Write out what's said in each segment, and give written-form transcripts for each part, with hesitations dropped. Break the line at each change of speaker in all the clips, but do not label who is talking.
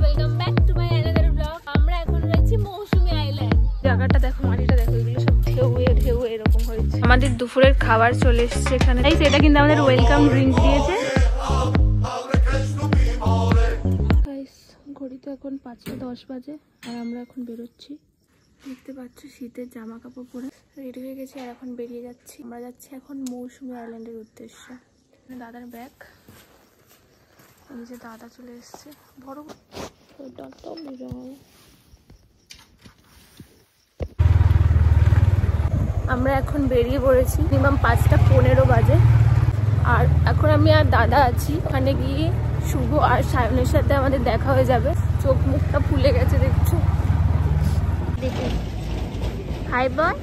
Welcome back to my another blog. আমরা এখন রয়েছি মৌসুমী আইল্যান্ড। জায়গাটা দেখো, মাটিটা দেখো, এগুলো সব ঢেউ এরকম হয়েছে। আমাদের দুপুরের খাবার চলে এসেছে এখানে। এটা কিন্তু আমাদের ওয়েলকাম ড্রিঙ্ক দিয়েছে। ঘড়িতে এখন 5:10 বাজে আর আমরা এখন বেরোচ্ছি। দেখতে পাচ্ছ শীতের জামা কাপড় পরে রেডি হয়ে গেছি আর এখন বেরিয়ে যাচ্ছি। আমরা যাচ্ছি এখন মৌসুমী আইল্যান্ডের উদ্দেশ্যে। দাদার ব্যাগ, এই যে দাদা চলে এসছে। বড় আমরা এখন বেরিয়ে পড়েছি। মিনিমাম 5:15 বাজে আর এখন আমি আর দাদা আছি। ওখানে গিয়ে শুভ আর সায়নের সাথে আমাদের দেখা হয়ে যাবে। চোখ মুখটা ফুলে গেছে দেখছো। দেখুন, হাই বয়।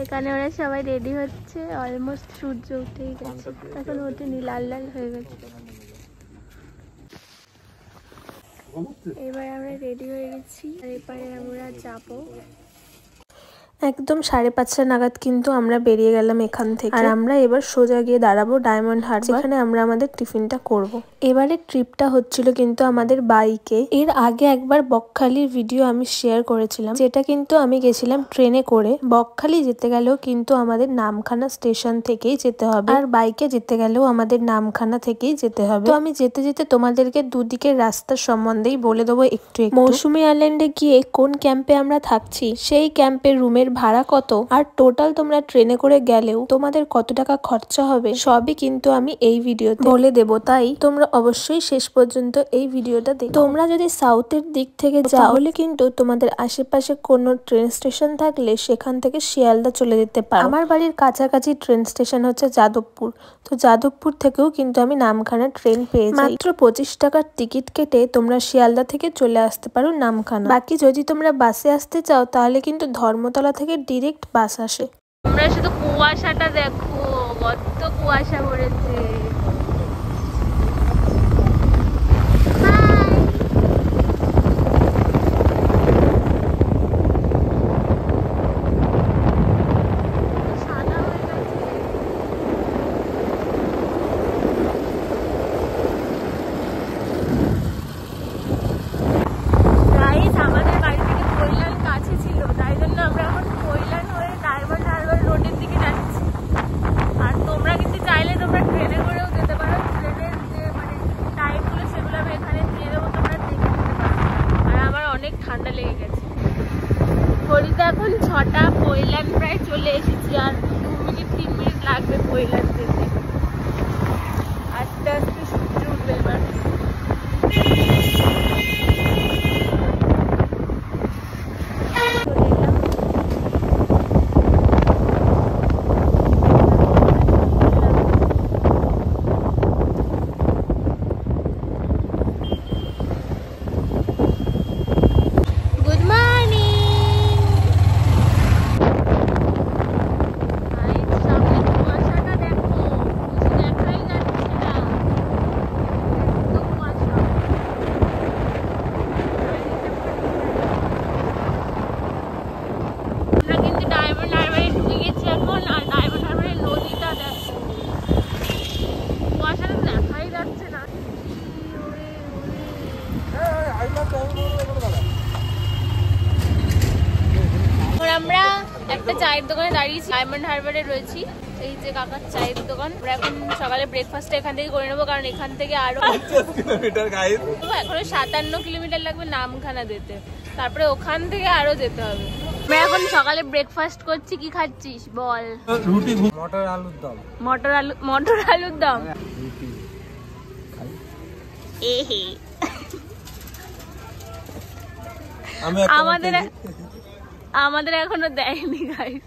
এখানে ওরা সবাই রেডি হচ্ছে। অলমোস্ট সূর্য উঠেই গেছে, এখন ওঠেনি, লাল লাল হয়ে গেছে। এবার আমরা রেডি হয়ে গেছি আর এবারে আমরা যাবো। একদম 5:30 নাগাদ কিন্তু আমরা বেরিয়ে গেলাম এখান থেকে। আর আমরা এবার সোজা গিয়ে দাঁড়াবো ডায়মন্ড হারবার, যেখানে আমরা আমাদের টিফিনটা করব। এবারে ট্রিপটা হচ্ছিল কিন্তু আমাদের বাইকে। এর আগে একবার বকখালির ভিডিও আমি শেয়ার করেছিলাম, যেটা কিন্তু আমি গেছিলাম ট্রেনে করে। বকখালি যেতে গেলেও কিন্তু আমাদের নামখানা স্টেশন থেকেই যেতে হবে, আর বাইকে যেতে গেলেও আমাদের নামখানা থেকেই যেতে হবে। তো আমি যেতে যেতে তোমাদেরকে দুদিকের রাস্তার সম্বন্ধেই বলে দেবো একটু। মৌসুমী আইল্যান্ডে গিয়ে কোন ক্যাম্পে আমরা থাকছি, সেই ক্যাম্পের রুমের ভাড়া কত, আর টোটাল তোমরা ট্রেনে করে গেলেও তোমাদের কত টাকা খরচা হবে, সবই কিন্তু আমি এই ভিডিওতে বলে দেব। তাই তোমরা অবশ্যই শেষ পর্যন্ত এই ভিডিওটা দেখো। তোমরা যদি সাউথের দিক থেকে যাও তাহলে কিন্তু তোমাদের আশেপাশে কোনো ট্রেন স্টেশন থাকলে সেখান থেকে শিয়ালদা চলে যেতে পারো। আমার বাড়ির কাছাকাছি ট্রেন স্টেশন হচ্ছে যাদবপুর। তো যাদবপুর থেকেও কিন্তু আমি নামখানা ট্রেন পেয়ে যাই। মাত্র 25 টাকার টিকিট কেটে তোমরা শিয়ালদা থেকে চলে আসতে পারো নামখানা। বাকি যদি তোমরা বাসে আসতে চাও তাহলে কিন্তু ধর্মতলা থেকে ডিরেক্ট বাস আসে। আমরা শুধু কুয়াশাটা দেখো, কত কুয়াশা পড়েছে। ঠান্ডা লেগে গেছে। ঘড়িতে এখন 6টা, পৈলান প্রায় চলে এসেছি। আর 2-3 মিনিট লাগবে পৈলান যেতে। আস্তে আস্তে সূর্য উঠবে এবার। আমরা একটা চায়ের দোকানে দাঁড়িয়েছি, ডায়মন্ড হারবারে রয়েছি। এই যে কাকার চায়ের দোকান। আমরা এখন সকালে ব্রেকফাস্টটা এখান থেকে করে নেবো, কারণ এখান থেকে আরো এখনো 57 কিলোমিটার লাগবে নামখানা যেতে। তারপরে ওখান থেকে আরো যেতে হবে। আমরা এখন সকালে ব্রেকফাস্ট করছি। কি খাচ্ছিস বল?
রুটি, মটর আলুর দম।
মটর আলুর দম। আমাদের এখনো দেয়নি গাইস।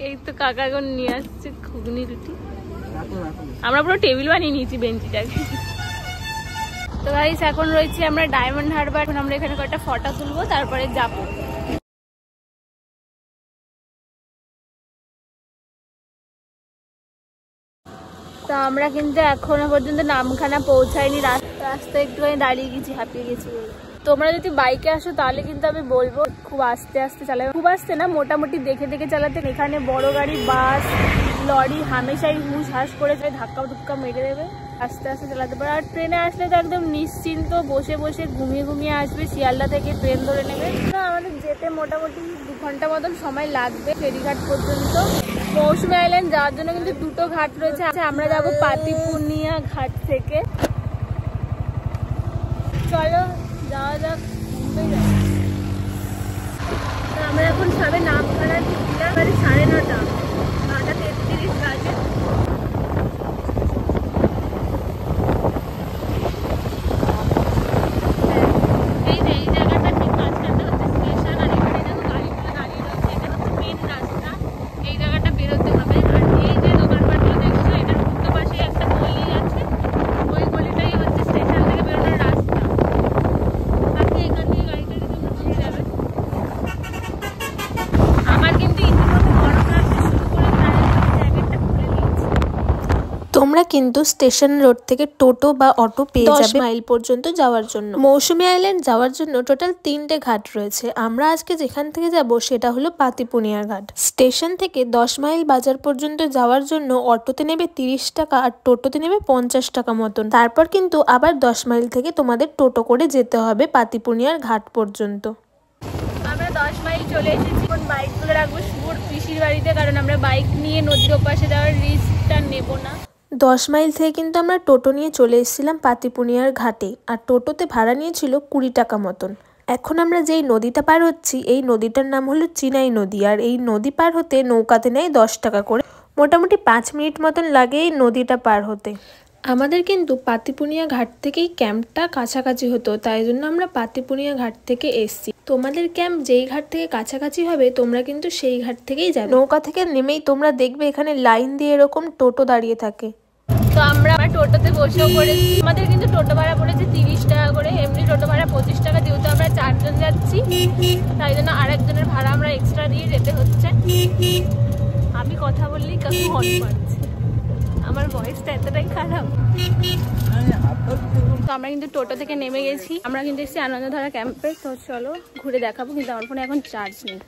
এই তো কাকা এখন নিয়ে আসছে ঘুগনি রুটি। আমরা পুরো টেবিল বানিয়ে নিয়েছি বেঞ্চিটাকে। তো গাইস এখন রয়েছি আমরা ডায়মন্ড হারবার। এখন আমরা এখানে কয়েকটা ফটো তুলবো, তারপরে যাবো। তো আমরা কিন্তু এখনো পর্যন্ত নামখানা পৌঁছাইনি। রাস্তায় একটুখানি দাঁড়িয়ে গেছি, হাঁপিয়ে গেছি। তোমরা যদি বাইকে আসো তাহলে কিন্তু আমি বলবো খুব আস্তে আস্তে চালাবে। খুব আস্তে না, মোটামুটি দেখে দেখে চালাতে। এখানে বড় গাড়ি, বাস,
লরি হামেশাই হুশ হাস করে যায়, ধাক্কা ধুক্কা মেরে দেবে, আস্তে আস্তে চালাতে পারে। আর ট্রেনে আসলে তো একদম নিশ্চিন্ত, বসে বসে ঘুমিয়ে ঘুমিয়ে আসবে, শিয়ালদা থেকে ট্রেন ধরে নেবে। না আমাদের যেতে মোটামুটি 2 ঘন্টা মতন সময় লাগবে ফেরিঘাট পর্যন্ত। মৌসুমী আইল্যান্ড যাওয়ার জন্য কিন্তু 2টো ঘাট রয়েছে। আমরা যাবো পাতিপুনিয়া ঘাট থেকে। চলো যাওয়া যাক। আমরা এখন সবে নামখানা ঢুকলাম, 9:30, 9:33 বাজে। এই জায়গাটা ঠিক মাঝখানটা হচ্ছে স্টেশন, আর এখানে দেখো গাড়িগুলো দাঁড়িয়ে রয়েছে। এটা হচ্ছে মেন রাস্তা, এই জায়গাটা বেরোতে হবে। আর এই যে দোকানপাটগুলো দেখছো, এটার উল্টো পাশে একটা গলি আছে, ওই গলিটাই হচ্ছে স্টেশন থেকে বেরোনোর রাস্তা। বাকি এখান থেকে গাড়ি টাড়ি তোমরা পেয়ে যাবে। আমার কিন্তু ইতিমধ্যে গরম লাগতে শুরু করে জ্যাকেটটা খুলে নিয়েছি।
তোমরা কিন্তু স্টেশন রোড থেকে টোটো বা অটো পেয়ে যাবে 10 মাইল পর্যন্ত যাওয়ার জন্য। মৌসুমী আইল্যান্ড যাওয়ার জন্য টোটাল 3টে ঘাট রয়েছে। আমরা আজকে যেখান থেকে যাব সেটা হলো পাতিপুনিয়া ঘাট। স্টেশন থেকে 10 মাইল বাজার পর্যন্ত যাওয়ার জন্য অটোতে নেবে 30 টাকা আর টোটোতে নেবে 50 টাকা মতন। তারপর কিন্তু আবার 10 মাইল থেকে তোমাদের টোটো করে যেতে হবে পাতিপুনিয়ার ঘাট পর্যন্ত।
আমরা 10 মাইল চলে এসেছি। এখন বাইকগুলো রাখবো শুভর পিসির বাড়িতে, কারণ আমরা বাইক নিয়ে নদীর ওপাশে যাওয়ার রিস্কটা নেব না।
10 মাইল থেকে কিন্তু আমরা টোটো নিয়ে চলে এসেছিলাম পাতিপুনিয়ার ঘাটে, আর টোটোতে ভাড়া নিয়েছিল 20 টাকা মতন। এখন আমরা যেই নদীটা পার হচ্ছি, এই নদীটার নাম হলো চিনাই নদী, আর এই নদী পার হতে নৌকাতে নেয় 10 টাকা করে। মোটামুটি 5 মিনিট মতন লাগে এই নদীটা পার হতে। আমাদের কিন্তু পাতিপুনিয়া ঘাট থেকেই ক্যাম্পটা কাছাকাছি হতো, তাই জন্য আমরা পাতিপুনিয়া ঘাট থেকে এসছি। তোমাদের ক্যাম্প যেই ঘাট থেকে কাছাকাছি হবে তোমরা কিন্তু সেই ঘাট থেকেই যাবে। নৌকা থেকে নেমেই তোমরা দেখবে এখানে লাইন দিয়ে এরকম টোটো দাঁড়িয়ে থাকে।
তো আমরা টোটোতে বসেও পড়েছি। আমাদের কিন্তু টোটো ভাড়া পড়েছে 30 টাকা করে, এমনি টোটো ভাড়া 25 টাকা। যেহেতু আমরা 4 জন যাচ্ছি, তাই জন্য আরেকজনের ভাড়া আমরা এক্সট্রা দিয়ে যেতে হচ্ছে। আমি কথা বললেই কাকু হর্ন মারছে, আমার ভয়েসটা এতটাই খারাপ। তো আমরা কিন্তু টোটো থেকে নেমে গেছি। আমরা কিন্তু এসেছি আনন্দধারা ক্যাম্পে। তো চলো ঘুরে দেখাবো, কিন্তু আমার ফোনে এখন চার্জ নেই।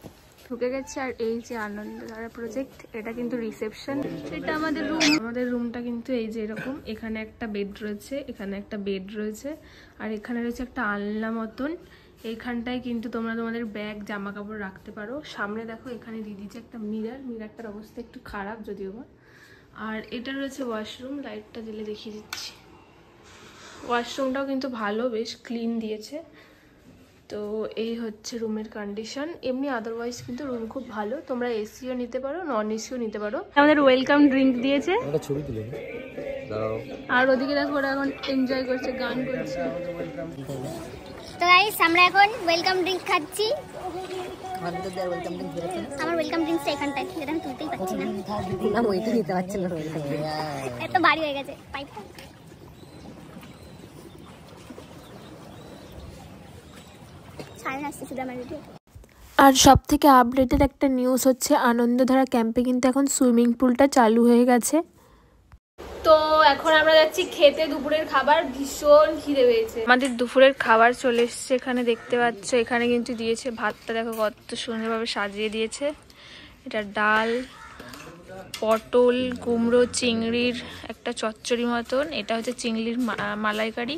ঢুকে গেছে। আর এই যে আনন্দধারা প্রজেক্ট, এটা কিন্তু রিসেপশন, এটা আমাদের রুম। আমাদের রুমটা কিন্তু এই যে এরকম, এখানে একটা বেড রয়েছে, এখানে একটা বেড রয়েছে, আর এখানে রয়েছে একটা আলনা মতন। এইখানটায় কিন্তু তোমরা তোমাদের ব্যাগ জামা কাপড় রাখতে পারো। সামনে দেখো এখানে দিয়ে দিয়েছে একটা মিরার, মিরারটার অবস্থা একটু খারাপ যদিও বা। আর এটা রয়েছে ওয়াশরুম, লাইটটা জ্বেলে দেখিয়ে দিচ্ছি। ওয়াশরুমটাও কিন্তু ভালো, বেশ ক্লিন দিয়েছে। তো এই হচ্ছে রুমের কন্ডিশন। এমনি আদারওয়াইজ কিন্তু রুম খুব ভালো। তোমরা এসিও নিতে পারো, নন এসিও নিতে পারো। আমাদের ওয়েলকাম ড্রিঙ্ক দিয়েছে।
একটা ছবি তুলে দাও।
আর ওদিকে দেখো ওরা এখন এনজয় করছে, গান করছে।
তো গাইস আমরা এখন ওয়েলকাম ড্রিঙ্ক খাচ্ছি। আমার ওয়েলকাম ড্রিঙ্কসটা এখানটায়, যেটা আমি তুলতেই পারছি না। না ওইটা নিতে পারছি না, এত ভারী হয়ে গেছে পাইপটা।
আর সব থেকে আপডেটেড একটা নিউজ হচ্ছে আনন্দধারা ক্যাম্পে কিন্তু এখন সুইমিং পুলটা চালু হয়ে গেছে।
তো এখন আমরা যাচ্ছি খেতে দুপুরের খাবার। ভীষণ খিদে পেয়েছে। আমাদের দুপুরের খাবার চলে এসছে, এখানে দেখতে পাচ্ছ। এখানে কিন্তু দিয়েছে ভাতটা, দেখো কত সুন্দরভাবে সাজিয়ে দিয়েছে। এটা ডাল, পটল, কুমড়ো, চিংড়ির একটা চচ্চড়ি মতন। এটা হচ্ছে চিংড়ির মালাইকারি।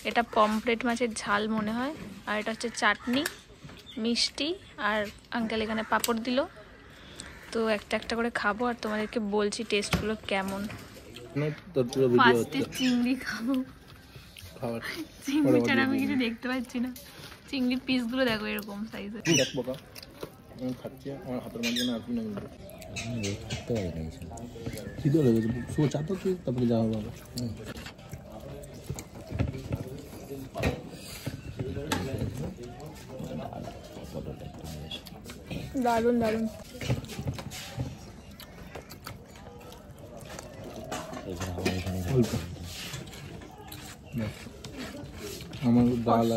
এটা পমফ্রেট মাছের ঝাল মনে হয়। আর এটা হচ্ছে চাটনি, মিষ্টি, আর আঙ্কেল এখানে পাঁপড় দিল। তো একটা একটা করে খাবো আর তোমাদেরকে বলছি টেস্টগুলো কেমন। ফার্স্টে চিংড়ি খাবো। চিংড়ি ছাড়া আমি কিছু দেখতে পাচ্ছি না। চিংড়ির পিসগুলো দেখো এরকম সাইজের। দারুন দারুন।
আমার ডাল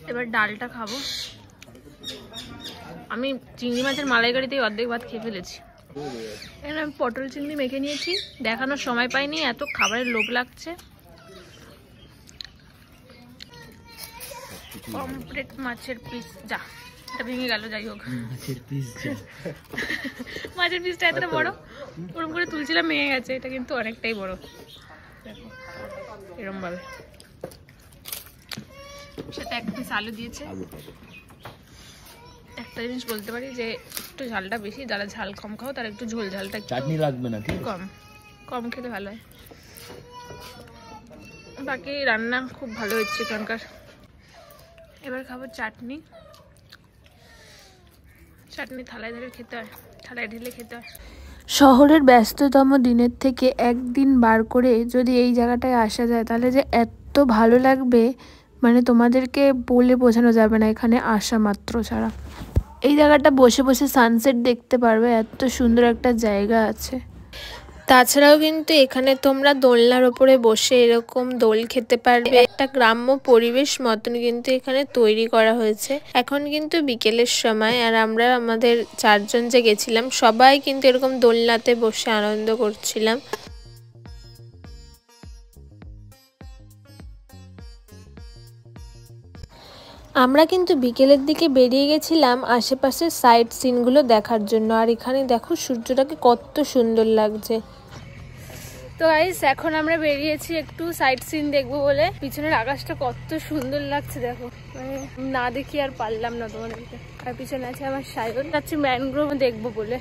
এবার ডালটা খাবো। আমি চিংড়ি মাছের মালাইকারিতেই অর্ধেক ভাত খেয়ে ফেলেছি। এখানে আমি পটল চিংড়ি মেখে নিয়েছি, দেখানোর সময় পাইনি, এত খাবারের লোভ লাগছে। কমপ্লিট মাছের পিস। যা, এটা ভেঙে গেল। যাই হোক, মাছের পিসটা এতটা বড়, ওরকম করে তুলছিলাম ভেঙে গেছে। এটা কিন্তু অনেকটাই বড়, দেখো এরকম ভাবে। সেটা এক পিস আলু দিয়েছে। একটা জিনিস বলতে পারি যে একটু ঝালটা বেশি, যারা ঝাল কম খাও তারা একটু ঝোল ঝালটা
চাটনি লাগবে না, ঠিক
কম কম খেতে ভালো হয়। বাকি রান্না খুব ভালো হচ্ছে এখানকার। এবার খাবো চাটনি। চাটনি থালায় ধরে খেতে হয়, থালায় ঢেলে খেতে হয়।
শহরের ব্যস্ততম দিনের থেকে একদিন বার করে যদি এই জায়গাটায় আসা যায় তাহলে যে এত ভালো লাগবে, মানে তোমাদেরকে বলে বোঝানো যাবে না এখানে আসা মাত্র ছাড়া। এই জায়গাটা বসে বসে সানসেট দেখতে পারবে, এত সুন্দর একটা জায়গা আছে। তাছাড়াও কিন্তু এখানে তোমরা দোলনার ওপরে বসে এরকম দোল খেতে পারবে। একটা গ্রাম্য পরিবেশ মতন কিন্তু এখানে তৈরি করা হয়েছে। এখন কিন্তু বিকেলের সময়, আর আমরা আমাদের 4 জন যে গেছিলাম সবাই কিন্তু এরকম দোলনাতে বসে আনন্দ করছিলাম। আমরা কিন্তু বিকেলের দিকে বেরিয়ে গেছিলাম আশেপাশের সাইট সিনগুলো দেখার জন্য। আর এখানে দেখো সূর্যটাকে কত সুন্দর লাগছে।
তো গাইস, এখন আমরা বেরিয়েছি একটু সাইট সিন দেখবো বলে। পিছনের আকাশটা কত সুন্দর লাগছে দেখো, মানে না দেখি আর পারলাম না তোমাদেরকে। আর পিছনে আছে আমার সায়ন, যাচ্ছি ম্যানগ্রোভ দেখবো বলে।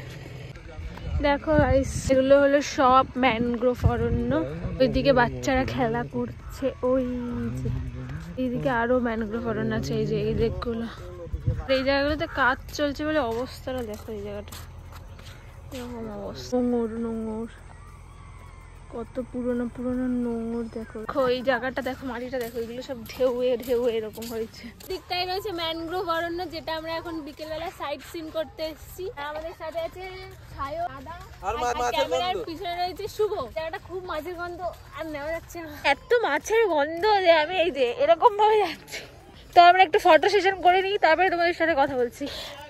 দেখো গাইস, এগুলো হলো সব ম্যানগ্রোভ অরণ্য। ওইদিকে বাচ্চারা খেলা করছে, ওই যে এইদিকে আরো ম্যানগ্রোভ অরণ্য আছে। এই যে এই দিকগুলো, এই জায়গাগুলোতে কাজ চলছে বলে অবস্থাটা দেখো। এই জায়গাটা এরকম অবস্থা, নোংর নোংর, কত পুরনো পুরনো নোংর। দেখো এই জায়গাটা দেখো, মাটিটা দেখো, এগুলো সব ঢেউয়ে ঢেউয়ে এরকম হয়েছে। দিকটাই রয়েছে ম্যানগ্রোভ অরণ্য, যেটা আমরা এখন বিকেলবেলা সাইট সিন করতে এসেছি। আমাদের সাথে আছে সায়ন, দাদা, আর ক্যামেরার পিছনে রয়েছে শুভ। জায়গাটা খুব মাছের গন্ধ, আর নেওয়া যাচ্ছে না, এত মাছের গন্ধ যে আমি এই যে এরকম ভাবে যাচ্ছি। তো আমরা একটু ফটো সেশন করে নিই, তারপরে তোমাদের সাথে কথা বলছি।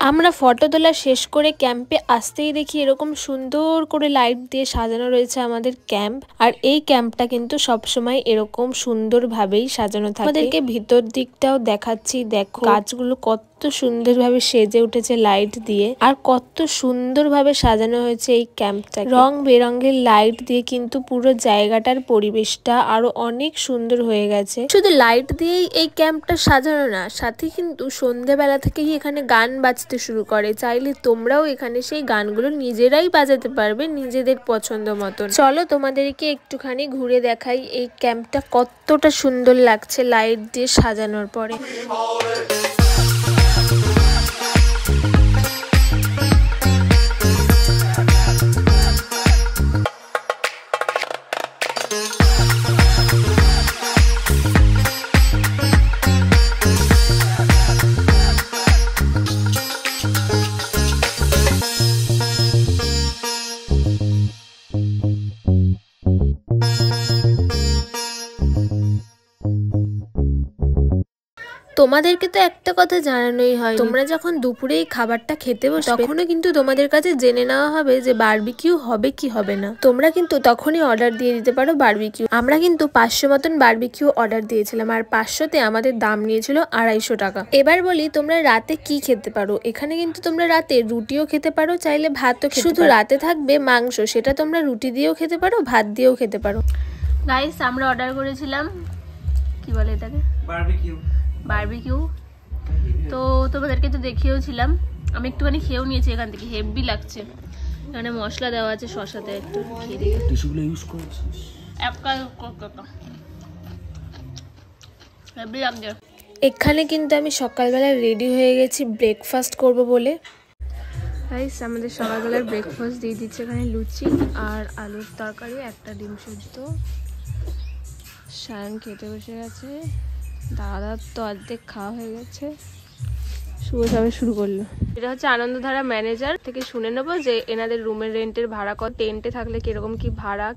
আমরা ফটো তোলা শেষ করে ক্যাম্পে আসতেই দেখি এরকম সুন্দর করে লাইট দিয়ে সাজানো রয়েছে আমাদের ক্যাম্প। আর এই ক্যাম্পটা কিন্তু সবসময় এরকম সুন্দরভাবেই সাজানো থাকে। আমাদেরকে ভিতর দিকটাও দেখাচ্ছি, দেখো গাছগুলো কত সুন্দরভাবে সেজে উঠেছে লাইট দিয়ে, আর কত সুন্দরভাবে সাজানো হয়েছে এই ক্যাম্পটা। রং বেরঙের লাইট দিয়ে কিন্তু পুরো জায়গাটার পরিবেশটা আরো অনেক সুন্দর হয়ে গেছে। শুধু লাইট দিয়েই এই ক্যাম্পটা সাজানো না, সাথে কিন্তু সন্ধ্যেবেলা থেকেই এখানে গান বাজতে শুরু করে। চাইলে তোমরাও এখানে সেই গানগুলো নিজেরাই বাজাতে পারবে নিজেদের পছন্দ মতন। চলো তোমাদেরকে একটুখানি ঘুরে দেখাই এই ক্যাম্পটা কতটা সুন্দর লাগছে লাইট দিয়ে সাজানোর পরে। তোমাদেরকে তো একটা কথা জানানোই হয়, তোমরা যখন দুপুরে এই খাবারটা খেতে বসবে তখনও কিন্তু তোমাদের কাছে জেনে নেওয়া হবে যে বারবিকিউ হবে কি হবে না। তোমরা কিন্তু তখনই অর্ডার দিয়ে দিতে পারো বারবিকিউ। আমরা কিন্তু 500 মতন বারবিকিউ অর্ডার দিয়েছিলাম, আর 500তে আমাদের দাম নিয়েছিল 250 টাকা। এবার বলি তোমরা রাতে কি খেতে পারো। এখানে কিন্তু তোমরা রাতে রুটিও খেতে পারো, চাইলে ভাতও খেতে পারো। শুধু রাতে থাকবে মাংস, সেটা তোমরা রুটি দিয়েও খেতে পারো, ভাত দিয়েও খেতে পারো।
গাইস, আমরা অর্ডার করেছিলাম, কি বলে এটাকে, বারবিকিউ। তো তোমাদেরকে তো দেখিয়েওছিলাম, আমি একটুখানি খেয়েও নিয়েছি এখান থেকে, হেভি লাগছে। এখানে মশলা দেওয়া আছে, শসাতে একটু খেয়ে দিই।
টিস্যুগুলো ইউজ করছিস?
হেভি লাগছে।
এখানে কিন্তু আমি সকালবেলা রেডি হয়ে গেছি ব্রেকফাস্ট করব বলে।
গাইস, আমাদের সকালবেলার ব্রেকফাস্ট দিয়ে দিচ্ছে এখানে লুচি আর আলুর তরকারি, একটা ডিম সেদ্ধ। সায়ন খেতে বসে গেছে, দাদার তো অর্ধেক খাওয়া হয়ে গেছে, শুভ সবে শুরু করলো। এটা হচ্ছে আনন্দধারা ম্যানেজার থেকে শুনে নেবো যে এনাদের রুমের রেন্টের ভাড়া কত, টেন্টে থাকলে কিরকম কি ভাড়া।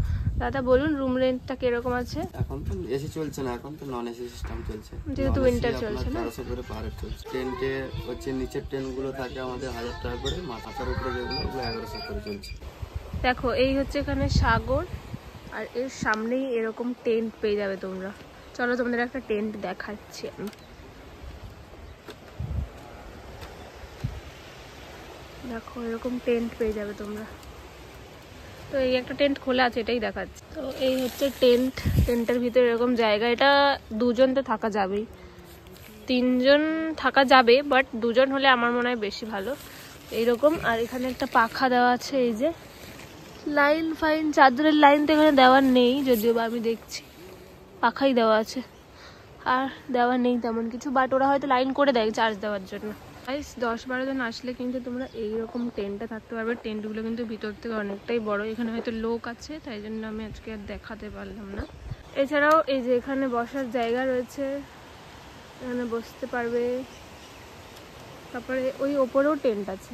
দাদা বলুন, রুম রেন্টটা কিরকম আছে?
এখন তো এসি চলছে না, এখন তো নন এসি সিস্টেম চলছে,
যেহেতু উইন্টার চলছে না।
1300 করে পার হেড চলছে। টেন্টে হচ্ছে নিচের টেন্টগুলো থাকে আমাদের 1000 টাকা করে, মাথার উপরে যেগুলো ওগুলো 1100 করে চলছে।
দেখো এই হচ্ছে এখানে সাগর, আর এর সামনেই এরকম টেন্ট পেয়ে যাবে তোমরা। চলো তোমাদের একটা টেন্ট দেখাচ্ছি আমি। দেখো এরকম টেন্ট পেয়ে যাবে তোমরা। তো এই একটা টেন্ট খোলা আছে, এটাই দেখাচ্ছে। তো এই হচ্ছে টেন্ট, টেন্টের ভিতরে এরকম জায়গা। এটা দুজন তো থাকা যাবেই, 3 জন থাকা যাবে, বাট 2 জন হলে আমার মনে হয় বেশি ভালো। এইরকম, আর এখানে একটা পাখা দেওয়া আছে। এই যে লাইন ফাইন, চাদরের লাইন তো এখানে দেওয়ার নেই, যদিও বা আমি দেখছি পাখাই দেওয়া আছে, আর দেওয়া নেই তেমন কিছু, বাট ওরা হয়তো লাইন করে দেয় চার্জ দেওয়ার জন্য। 10-12 জন আসলে কিন্তু তোমরা এইরকম টেন্টে থাকতে পারবে। টেন্টগুলো কিন্তু ভিতর থেকে অনেকটাই বড়। এখানে হয়তো লোক আছে, তাই জন্য আমি আজকে আর দেখাতে পারলাম না। এছাড়াও এই যে এখানে বসার জায়গা রয়েছে, এখানে বসতে পারবে। তারপরে ওই ওপরেও টেন্ট আছে,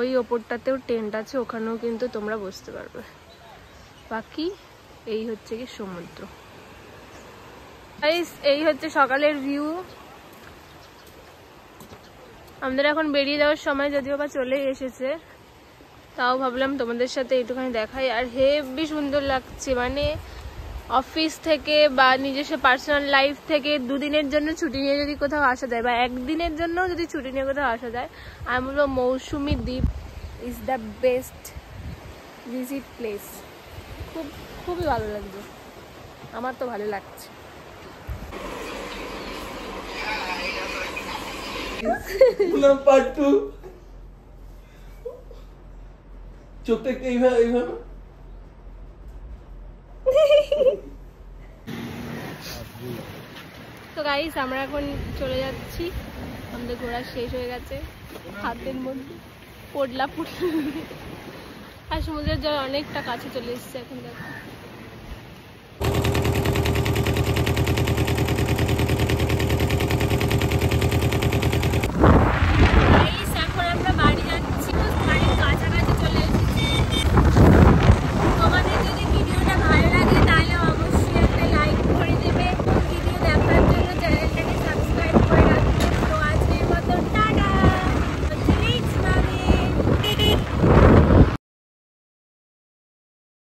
ওই ওপরটাতেও টেন্ট আছে, ওখানেও কিন্তু তোমরা বসতে পারবে। বাকি এই হচ্ছে কি সমুদ্র। এই হচ্ছে সকালের ভিউ। আমাদের এখন বেরিয়ে যাওয়ার সময়, যদিও বা চলে এসেছে, তাও ভাবলাম তোমাদের সাথে একটুখানি দেখাই। আর হেবি সুন্দর লাগছে, মানে অফিস থেকে বা নিজস্ব পার্সোনাল লাইফ থেকে 2 দিনের জন্য ছুটি নিয়ে যদি কোথাও আসা যায়, বা 1 দিনের জন্য যদি ছুটি নিয়ে কোথাও আসা যায়, আমি বলবো মৌসুমী দ্বীপ is the best visit place. খুবই ভালো লাগবে, আমার তো ভালো লাগছে।
চোখটা এইভাবে
তো গাইস, আমরা এখন চলে যাচ্ছি, আমাদের ঘোরা শেষ হয়ে গেছে। হাতের মধ্যে পড়লা, আর সমুদ্রের জল অনেকটা কাছে চলে এসেছে এখন। দেখো